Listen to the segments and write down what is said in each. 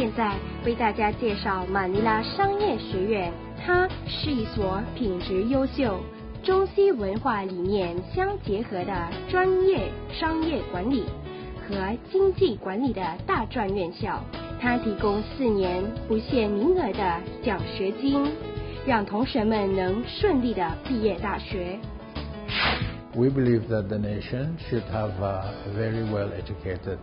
现在为大家介绍马尼拉商业学院，它是一所品质优秀、中西文化理念相结合的专业商业管理和经济管理的大专院校。它提供4年不限名额的奖学金，让同学们能顺利的毕业大学。We believe that the nation should have very well-educated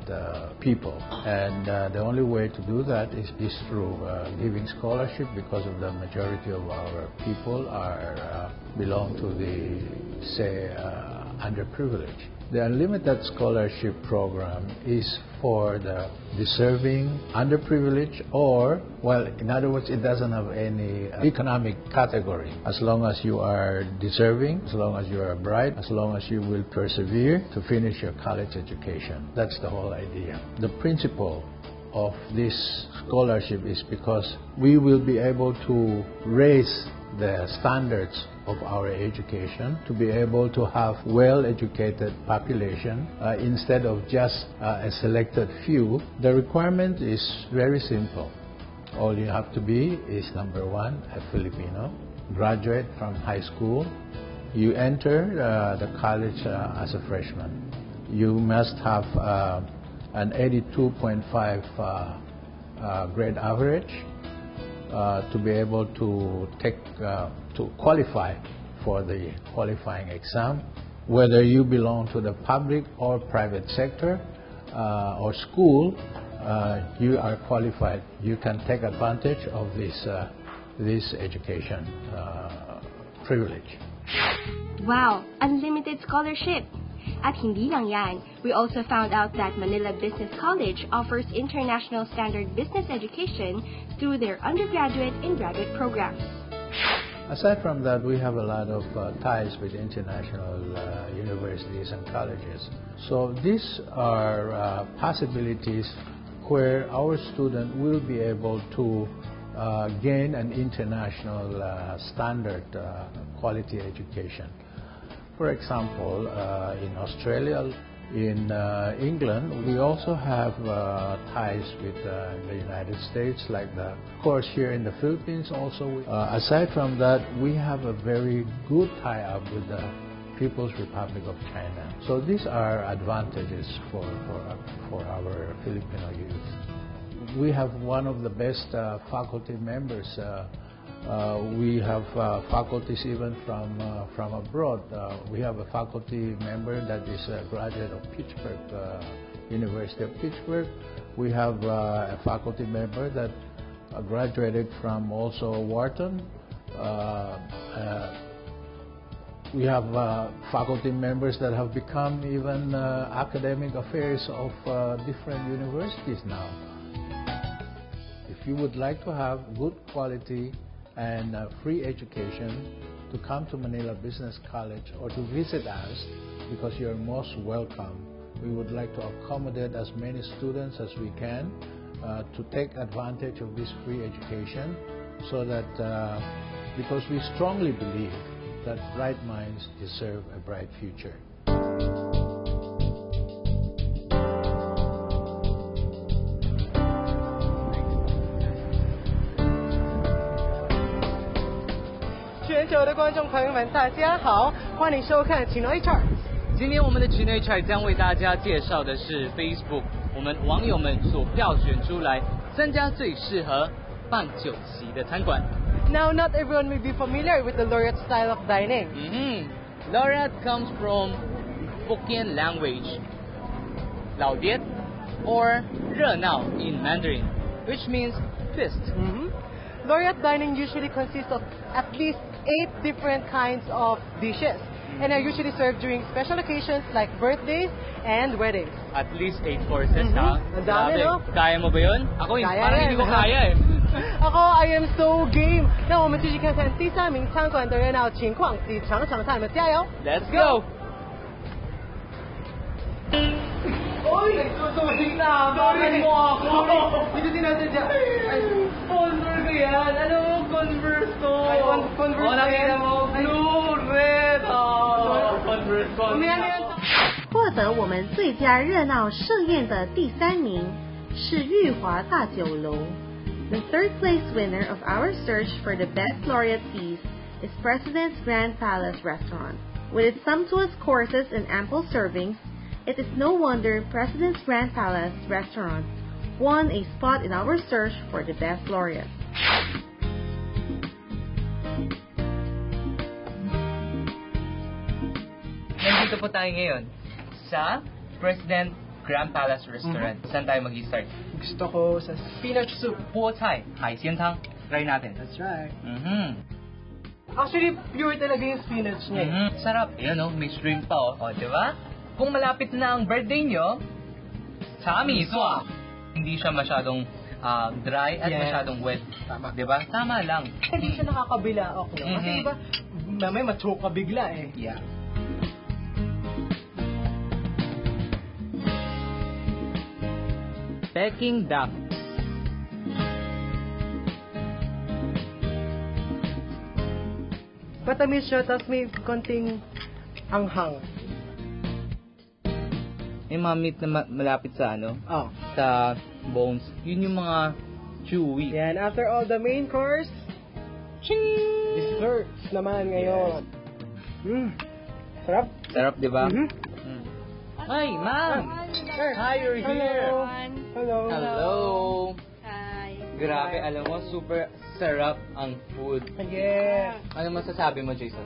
people, and the only way to do that is through giving scholarship, because of the majority of our people belong to the, say, underprivileged. The Unlimited Scholarship Program is for the deserving, underprivileged, or, well, in other words, it doesn't have any economic category. As long as you are deserving, as long as you are bright, as long as you will persevere to finish your college education. That's the whole idea. The principle of this scholarship is because we will be able to raise the standards of our education to be able to have well-educated population instead of just a selected few. The requirement is very simple. All you have to be is, number one, a Filipino, graduate from high school. You enter the college as a freshman. You must have an 82.5 grade average to be able to to qualify for the qualifying exam. Whether you belong to the public or private sector or school, you are qualified. You can take advantage of this education privilege. Wow, unlimited scholarship! At hindi lang yan, we also found out that Manila Business College offers international standard business education through their undergraduate and graduate programs. Aside from that, we have a lot of ties with international universities and colleges. So these are possibilities where our student will be able to gain an international standard quality education. For example, in Australia, in England, we also have ties with the United States, like the course here in the Philippines also. Aside from that, we have a very good tie-up with the People's Republic of China. So these are advantages for our Filipino youth. We have one of the best faculty members. We have faculties even from abroad. We have a faculty member that is a graduate of Pittsburgh, University of Pittsburgh. We have a faculty member that graduated from also Wharton. We have faculty members that have become even academic affairs of different universities now. If you would like to have good quality and free education, to come to Manila Business College or to visit us, because you're most welcome. We would like to accommodate as many students as we can to take advantage of this free education, so that because we strongly believe that bright minds deserve a bright future.全球的观众朋友们，大家好，欢迎收看 Chinoy Chart。今天我们的 Chinoy Chart 将为大家介绍的是 Facebook 我们网友们所票选出来3家最适合办酒席的餐馆。Now, not everyone may be familiar with the Laureate style of dining. Laureate comes from Hokkien language, 老爹 or 热闹 in Mandarin, which means feast. Laureate dining usually consists of at least 8 different kinds of dishes, and are usually served during special occasions like birthdays and weddings. At least 8 courses, ha? Ang dami, no? Kaya mo ba yun? Ako, parang hindi ko kaya eh. Ako, I am so game. 那我们继续看看第3名餐馆的热闹情况，及场场菜们加油 Let's go! Oy, nagsusuling na. Bakit mo ako? Dito sinasadya. Converse ko yan. Ano mo, Converse to? Converse nakita mo. Blue, red. Converse, Converse. 获得我们最佳热闹盛宴的第3名是裕华大酒楼. The third place winner of our search for the best laureate feast is President's Grand Palace Restaurant. With its sumptuous courses and ample servings, it is no wonder President's Grand Palace Restaurant won a spot in our search for the best laureate. Nandito po tayo ngayon sa President Grand Palace Restaurant. Saan tayo mag-start? Gusto ko sa spinach soup. Po Thai, Haixiantang. Try natin. That's right. Mhm. Actually, pure talaga yung spinach niya. Sarap. Ayan may shrimp pa O, diba? Kung malapit na ang birthday nyo, Chami Swa. Hindi siya masyadong dry at masyadong wet. Tama. Diba? Tama lang. Hindi siya nakakabila ako. Kasi iba, mamay machoke ka bigla eh. Yeah. Peking duck. Matamis siya, tapos may konting anghang. Yung mga meat na malapit sa Oh. sa bones. Yun yung mga chewy. Yan, after all the main course, desserts naman ngayon. Sarap. Sarap, di ba? Mhm. Hi, ma'am! Sure. Hi, you're here! Hello. Hello! Hi. Grabe, alam mo, super sarap ang food. Yeah. Ano masasabi mo, Jason?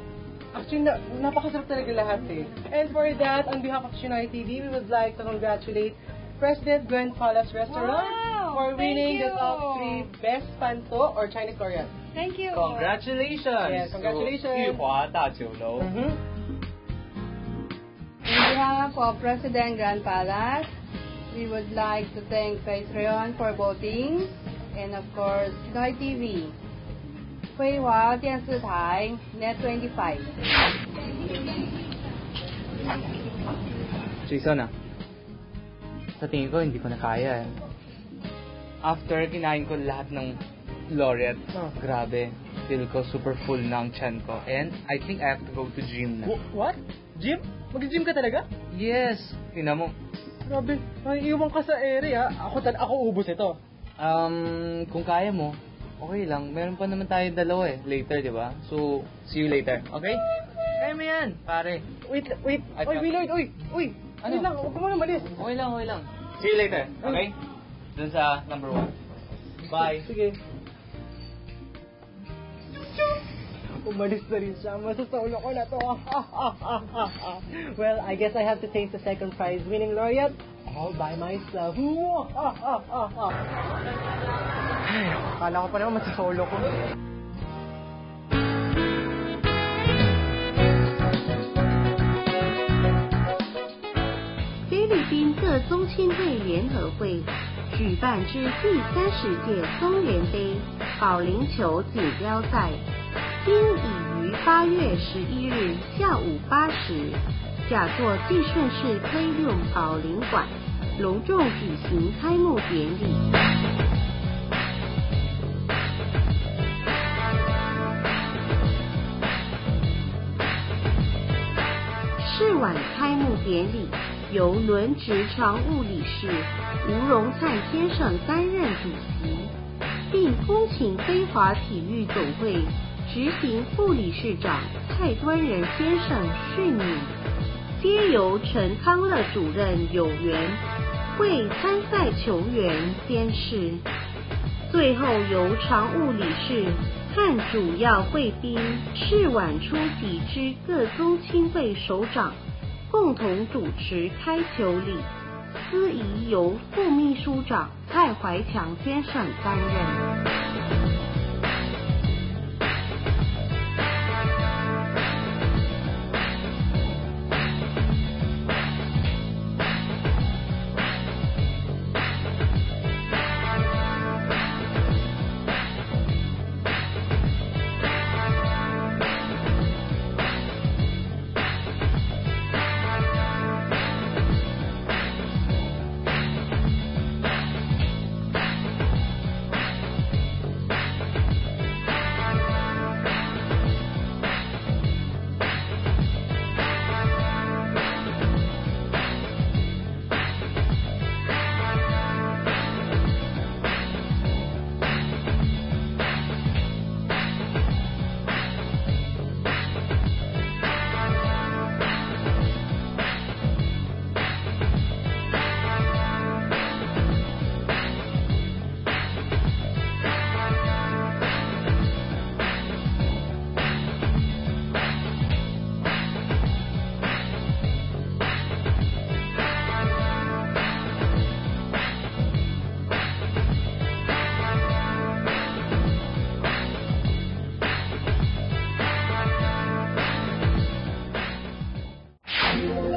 Actually, napakasarap talaga lahat eh. And for that, on behalf of Shinoy TV, we would like to congratulate President Grand Palace Restaurant for winning the top 3 best panto or Chinese Korean. Thank you. Congratulations! Yes, congratulations. To 裕华大酒楼. On behalf of President Grand Palace, we would like to thank Patreon for voting, and of course, Shinoy TV, 辉华电视台 Net 25. Jason sa tingin ko hindi ko na kaya After kinain ko lahat ng laureate, grabe, feel ko super full na ang tiyan ko. And I think I have to go to gym na. What? Gym? Mag-gym ka talaga? Yes! Tingnan mo. Grabe, iwan ka sa area. Ako ubos ito. Kung kaya mo, okay lang. Meron pa naman tayo dalawa later, di ba? So, see you later. Okay? Kaya mo yan, pare. Wait. Oy, Willard, uy. Ano? Wait lang, huwag mo na malis. Okay lang. See you later, okay? Dun sa number 1. Bye. Sige. Umalis na rin siya. Masasaulo ko na to. Well, I guess I have to taste the second prize winning laureate all by myself. Ay, akala ko pa naman masasaulo ko.菲律宾各宗亲会联合会举办之第30届中联杯保龄球锦标赛，今已于8月11日下午8时，甲座济顺市 Playroom 保龄馆隆重举行开幕典礼。试碗开幕典礼由轮值常务理事吴荣灿先生担任主席，并恭请飞华体育总会执行副理事长蔡端仁先生训勉，皆由陈康乐主任有缘为参赛球员监视，最后由常务理事和主要会宾试碗出席之各宗亲会首长共同主持开球礼，司仪由副秘书长蔡怀强先生担任。Thank you.